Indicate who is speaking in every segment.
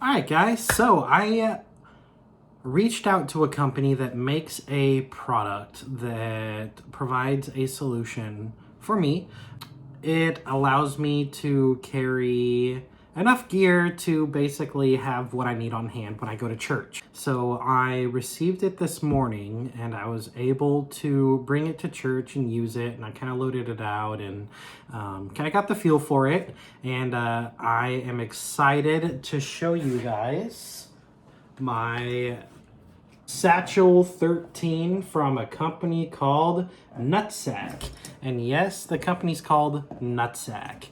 Speaker 1: Alright guys, so I reached out to a company that makes a product that provides a solution for me. It allows me to carry enough gear to basically have what I need on hand when I go to church. So I received it this morning and I was able to bring it to church and use it, and I kind of loaded it out and kind of got the feel for it. And I am excited to show you guys my Satchel 13 from a company called Nutsac. And yes, the company's called Nutsac.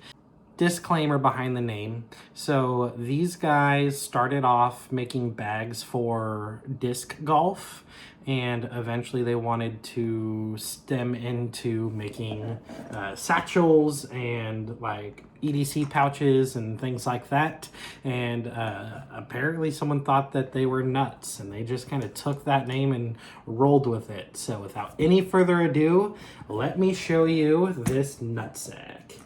Speaker 1: Disclaimer behind the name. So these guys started off making bags for disc golf, and eventually they wanted to stem into making satchels and like EDC pouches and things like that. And apparently someone thought that they were nuts, and they just kind of took that name and rolled with it. So without any further ado, let me show you this Nutsac.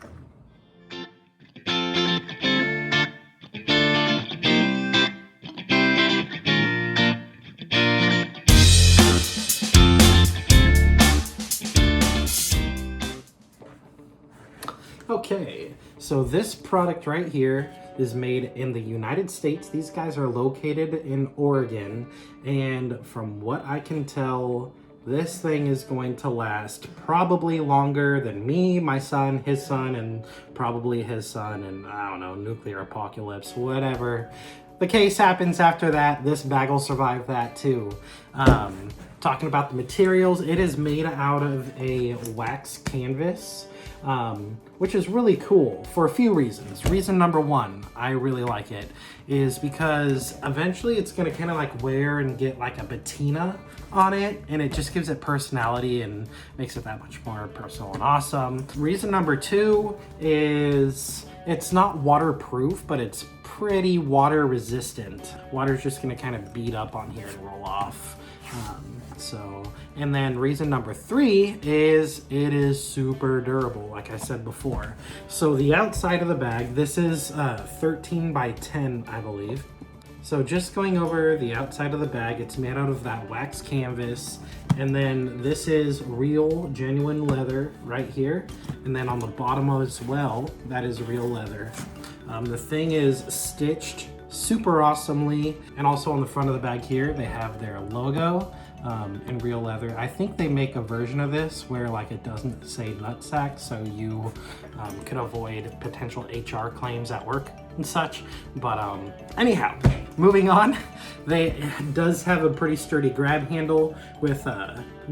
Speaker 1: Okay, so this product right here is made in the United States. These guys are located in Oregon, and from what I can tell, this thing is going to last probably longer than me, my son, his son, and probably his son, and I don't know, nuclear apocalypse, whatever the case happens after that, this bag will survive that too. Talking about the materials, it is made out of a wax canvas. Which is really cool for a few reasons. Reason number one, I really like it, is because eventually it's gonna kind of like wear and get like a patina on it, and it just gives it personality and makes it that much more personal and awesome. Reason number two is it's not waterproof, but it's pretty water resistant. Water's just gonna kind of beat up on here and roll off. And then reason number three is it is super durable, like I said before. So the outside of the bag, this is 13 by 10, I believe. So just going over the outside of the bag, it's made out of that wax canvas. And then this is real, genuine leather right here. And then on the bottom as well, that is real leather. The thing is stitched super awesomely. And also on the front of the bag here, they have their logo. In real leather. I think they make a version of this where like it doesn't say Nutsac, so you could avoid potential HR claims at work and such. But anyhow, moving on, it does have a pretty sturdy grab handle with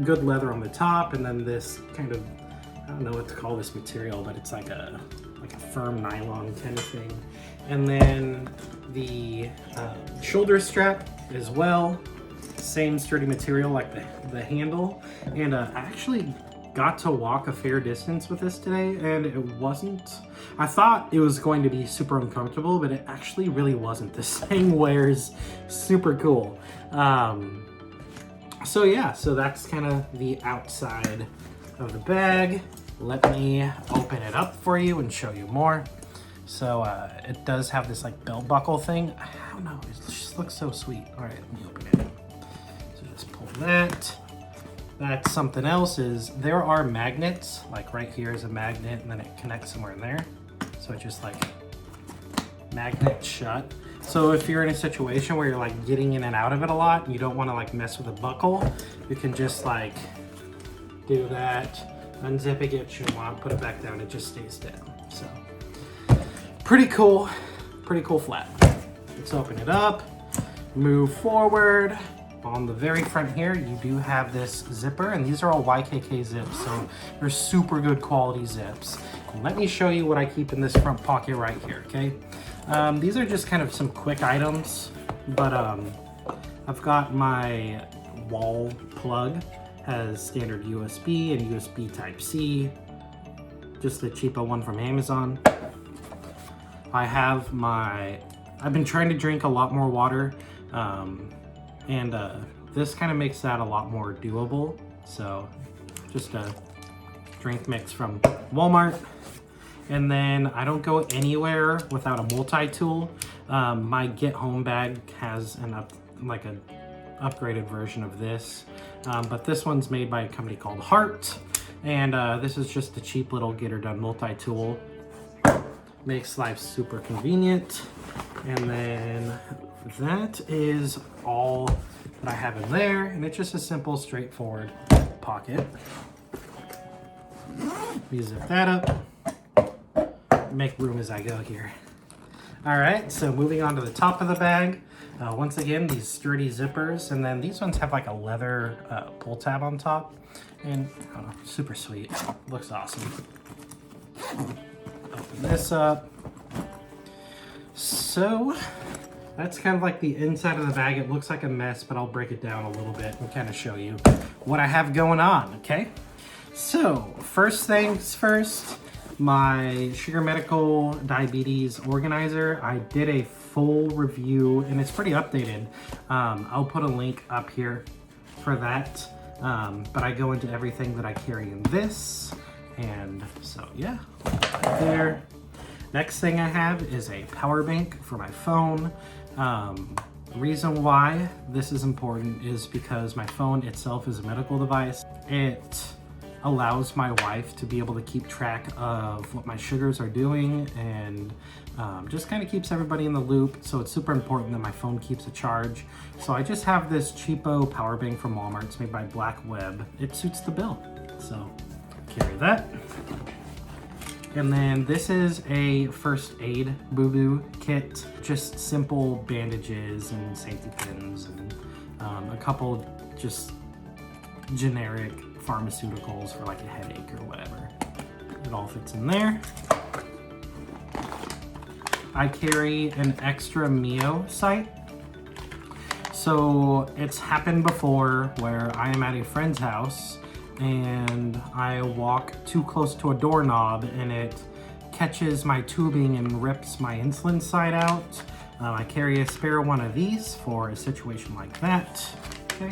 Speaker 1: good leather on the top, and then this kind of, I don't know what to call this material, but it's like a firm nylon kind of thing. And then the shoulder strap as well. Same sturdy material like the handle, and I actually got to walk a fair distance with this today, and it wasn't, I thought it was going to be super uncomfortable, but it actually really wasn't. This thing wears super cool. So yeah, so that's kind of the outside of the bag. Let me open it up for you and show you more. So it does have this like belt buckle thing. I don't know, it just looks so sweet. All right, let me open it. Just pull that. That's something else, is there are magnets, like right here is a magnet, and then it connects somewhere in there. So it just like magnet shut. So if you're in a situation where you're like getting in and out of it a lot and you don't want to like mess with a buckle, you can just like do that, unzip it, get your wand, put it back down, it just stays down. So pretty cool flap. Let's open it up, move forward. On the very front here, you do have this zipper, and these are all YKK zips, so they're super good quality zips. And let me show you what I keep in this front pocket right here, okay? These are just kind of some quick items, but I've got my wall plug, has standard USB and USB Type-C, just the cheapo one from Amazon. I have I've been trying to drink a lot more water, and this kind of makes that a lot more doable. So just a drink mix from Walmart. And then I don't go anywhere without a multi-tool. My Get Home bag has an upgraded version of this, but this one's made by a company called Heart, and this is just a cheap little get her done multi-tool. Makes life super convenient. And then that is all that I have in there, and it's just a simple, straightforward pocket. You zip that up, make room as I go here. All right, so moving on to the top of the bag. Once again, these sturdy zippers, and then these ones have like a leather pull tab on top, and I don't know, super sweet. Looks awesome. Open this up. So that's kind of like the inside of the bag. It looks like a mess, but I'll break it down a little bit and kind of show you what I have going on, okay? So first things first, my Sugar Medical Diabetes Organizer. I did a full review and it's pretty updated. I'll put a link up here for that. But I go into everything that I carry in this. And so yeah, right there. Next thing I have is a power bank for my phone. Reason why this is important is because my phone itself is a medical device. It allows my wife to be able to keep track of what my sugars are doing, and just kind of keeps everybody in the loop. So it's super important that my phone keeps a charge. So I just have this cheapo power bank from Walmart. It's made by Black Web. It suits the bill. So carry that. And then this is a first aid boo-boo kit. Just simple bandages and safety pins and a couple just generic pharmaceuticals for like a headache or whatever. It all fits in there. I carry an extra Mio site. So it's happened before where I am at a friend's house and I walk too close to a doorknob and it catches my tubing and rips my insulin side out. I carry a spare one of these for a situation like that. Okay.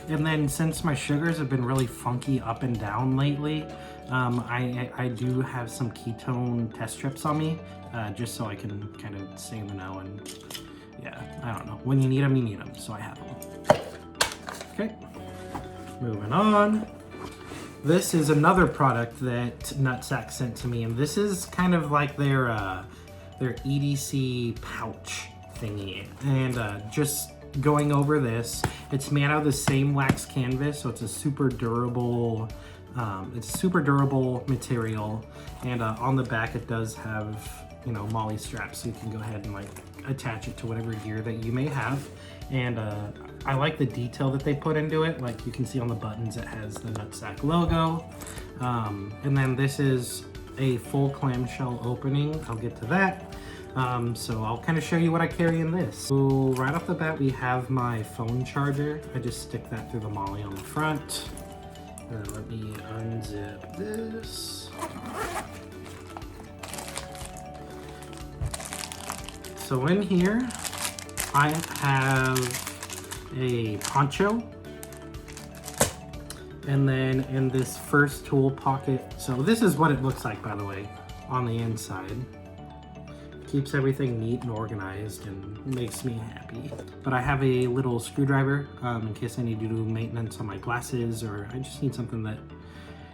Speaker 1: And then since my sugars have been really funky up and down lately, I do have some ketone test strips on me, just so I can kind of stay in the know. And yeah, I don't know. When you need them, so I have them. Okay. Moving on. This is another product that Nutsac sent to me, and this is kind of like their EDC pouch thingy. And just going over this, it's made out of the same wax canvas, so it's a super durable. It's a super durable material, and on the back it does have, you know, MOLLE straps, so you can go ahead and like attach it to whatever gear that you may have. And I like the detail that they put into it. Like you can see on the buttons, it has the Nutsac logo. And then this is a full clamshell opening. I'll get to that. So I'll kind of show you what I carry in this. So right off the bat, we have my phone charger. I just stick that through the MOLLE on the front. Let me unzip this. So in here, I have a poncho. And then in this first tool pocket, so this is what it looks like, by the way, on the inside. Keeps everything neat and organized and makes me happy. But I have a little screwdriver in case I need to do maintenance on my glasses, or I just need something that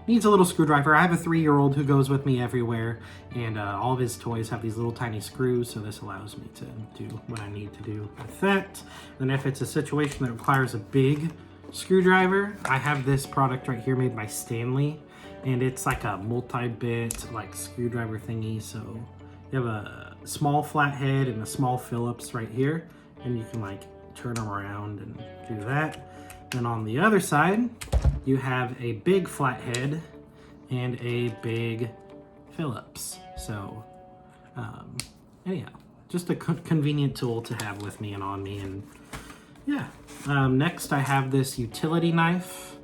Speaker 1: needs a little screwdriver. I have a 3-year-old who goes with me everywhere, and all of his toys have these little tiny screws, so this allows me to do what I need to do with that. And if it's a situation that requires a big screwdriver, I have this product right here made by Stanley, and it's like a multi-bit like screwdriver thingy. So you have a small flathead and a small Phillips right here, and you can like turn them around and do that. Then on the other side, you have a big flathead and a big Phillips. So anyhow, just a convenient tool to have with me and on me. And yeah, next I have this utility knife.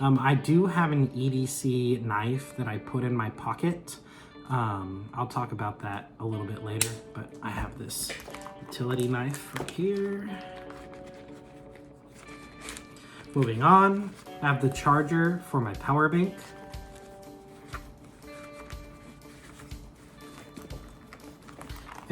Speaker 1: I do have an EDC knife that I put in my pocket. I'll talk about that a little bit later, but I have this utility knife right here. Moving on, I have the charger for my power bank.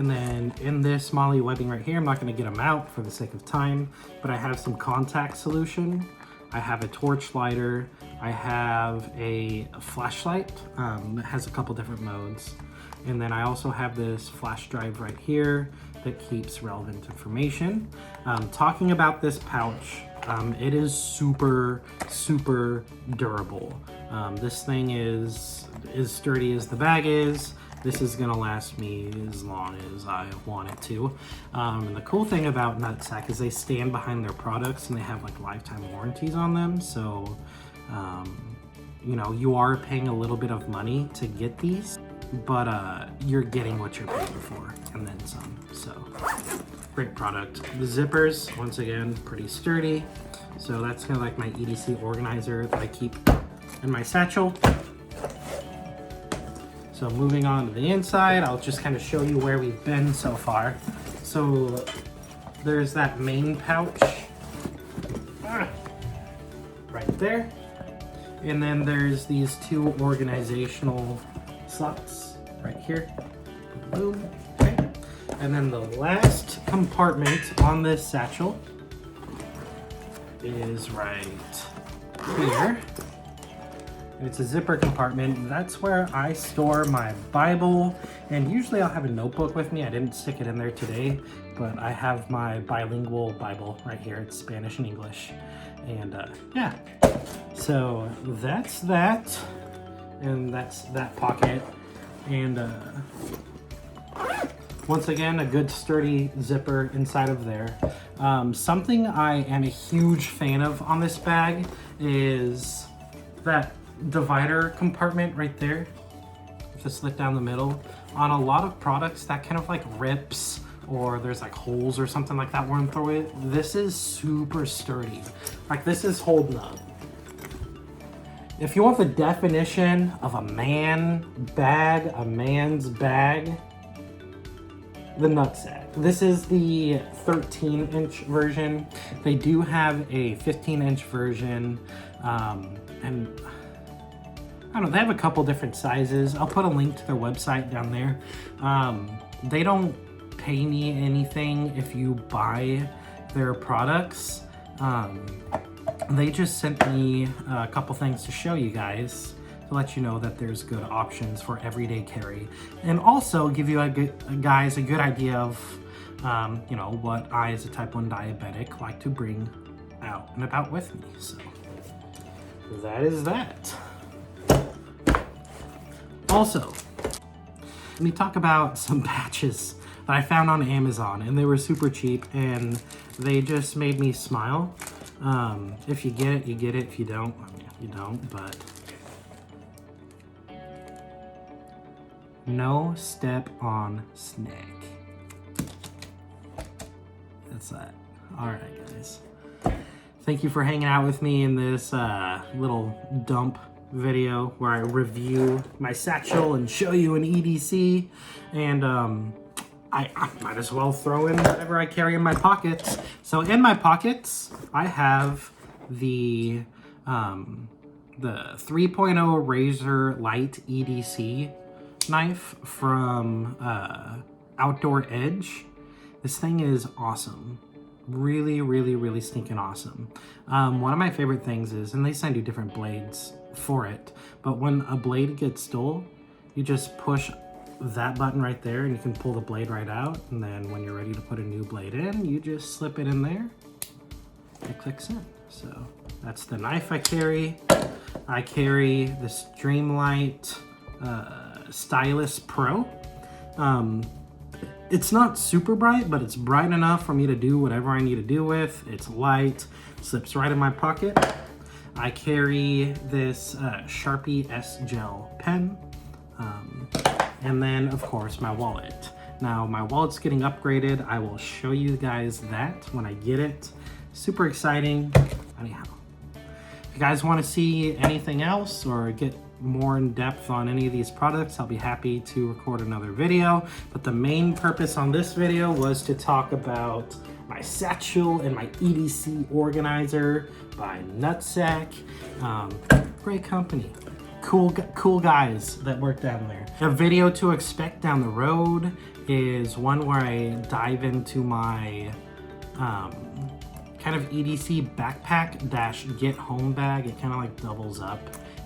Speaker 1: And then in this moly webbing right here, I'm not gonna get them out for the sake of time, but I have some contact solution. I have a torch lighter. I have a flashlight that has a couple different modes. And then I also have this flash drive right here that keeps relevant information. Talking about this pouch, it is super, super durable. This thing is as sturdy as the bag is. This is gonna last me as long as I want it to. And the cool thing about Nutsac is they stand behind their products and they have like lifetime warranties on them. So, you know, you are paying a little bit of money to get these, but you're getting what you're paying for and then some. So, great product. The zippers, once again, pretty sturdy. So that's kind of like my EDC organizer that I keep in my satchel. So moving on to the inside, I'll just kind of show you where we've been so far. So there's that main pouch right there. And then there's these two organizational slots right here. Boom. Okay. And then the last compartment on this satchel is right here. It's a zipper compartment. That's where I store my Bible, and usually I'll have a notebook with me. I didn't stick it in there today, but I have my bilingual Bible right here. It's Spanish and English, and yeah. So that's that, and that's that pocket, and once again, a good sturdy zipper inside of there. Something I am a huge fan of on this bag is that divider compartment right there, with the slit down the middle. On a lot of products that kind of like rips, or there's like holes or something like that worn through it. This is super sturdy. Like, this is holding up. If you want the definition of a man's bag, the Nutsac. This is the 13-inch version. They do have a 15-inch version, and I don't know, they have a couple different sizes. I'll put a link to their website down there. They don't pay me anything if you buy their products. They just sent me a couple things to show you guys, to let you know that there's good options for everyday carry, and also give you guys a good idea of you know, what I as a type 1 diabetic like to bring out and about with me. So that is that. Also, let me talk about some patches that I found on Amazon, and they were super cheap, and they just made me smile. If you get it, you get it. If you don't, you don't, but no step on snake. That's that. All right, guys. Thank you for hanging out with me in this little dump video where I review my satchel and show you an EDC, and I might as well throw in whatever I carry in my pockets. So in my pockets, I have the 3.0 Razor Light EDC knife from Outdoor Edge. This thing is awesome. Really, really, really stinking awesome. One of my favorite things is, and they send you different blades for it, but when a blade gets dull, you just push that button right there and you can pull the blade right out, and then when you're ready to put a new blade in, you just slip it in there. It clicks in. So that's the knife I carry. I carry this Dreamlight Stylus Pro. It's not super bright, but it's bright enough for me to do whatever I need to do with. It's light, slips right in my pocket. I carry this Sharpie S Gel pen. And then, of course, my wallet. Now, my wallet's getting upgraded. I will show you guys that when I get it. Super exciting. Anyhow, if you guys want to see anything else or get more in depth on any of these products, I'll be happy to record another video. But the main purpose on this video was to talk about my satchel and my EDC organizer by Nutsac. Great company. cool guys that work down there. A video to expect down the road is one where I dive into my kind of EDC backpack dash get home bag. It kind of like doubles up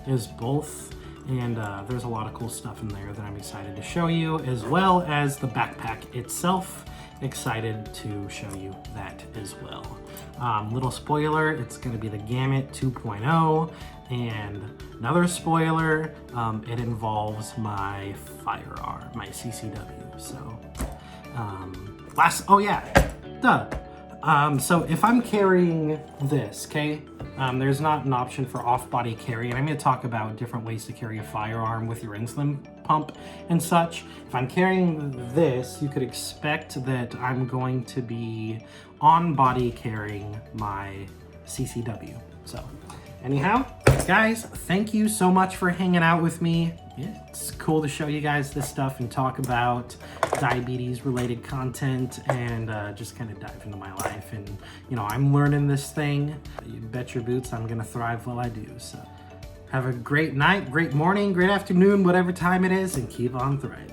Speaker 1: as both. And there's a lot of cool stuff in there that I'm excited to show you, as well as the backpack itself. Excited to show you that as well. Little spoiler, it's going to be the Gamut 2.0, and another spoiler, it involves my firearm, my CCW. So, so if I'm carrying this, okay, there's not an option for off-body carry, and I'm going to talk about different ways to carry a firearm with your insulin pump and such. If I'm carrying this, you could expect that I'm going to be on-body carrying my CCW. So, anyhow, guys, thank you so much for hanging out with me. It's cool to show you guys this stuff and talk about diabetes-related content and just kind of dive into my life. And, you know, I'm learning this thing. You bet your boots I'm going to thrive while I do. So have a great night, great morning, great afternoon, whatever time it is, and keep on thriving.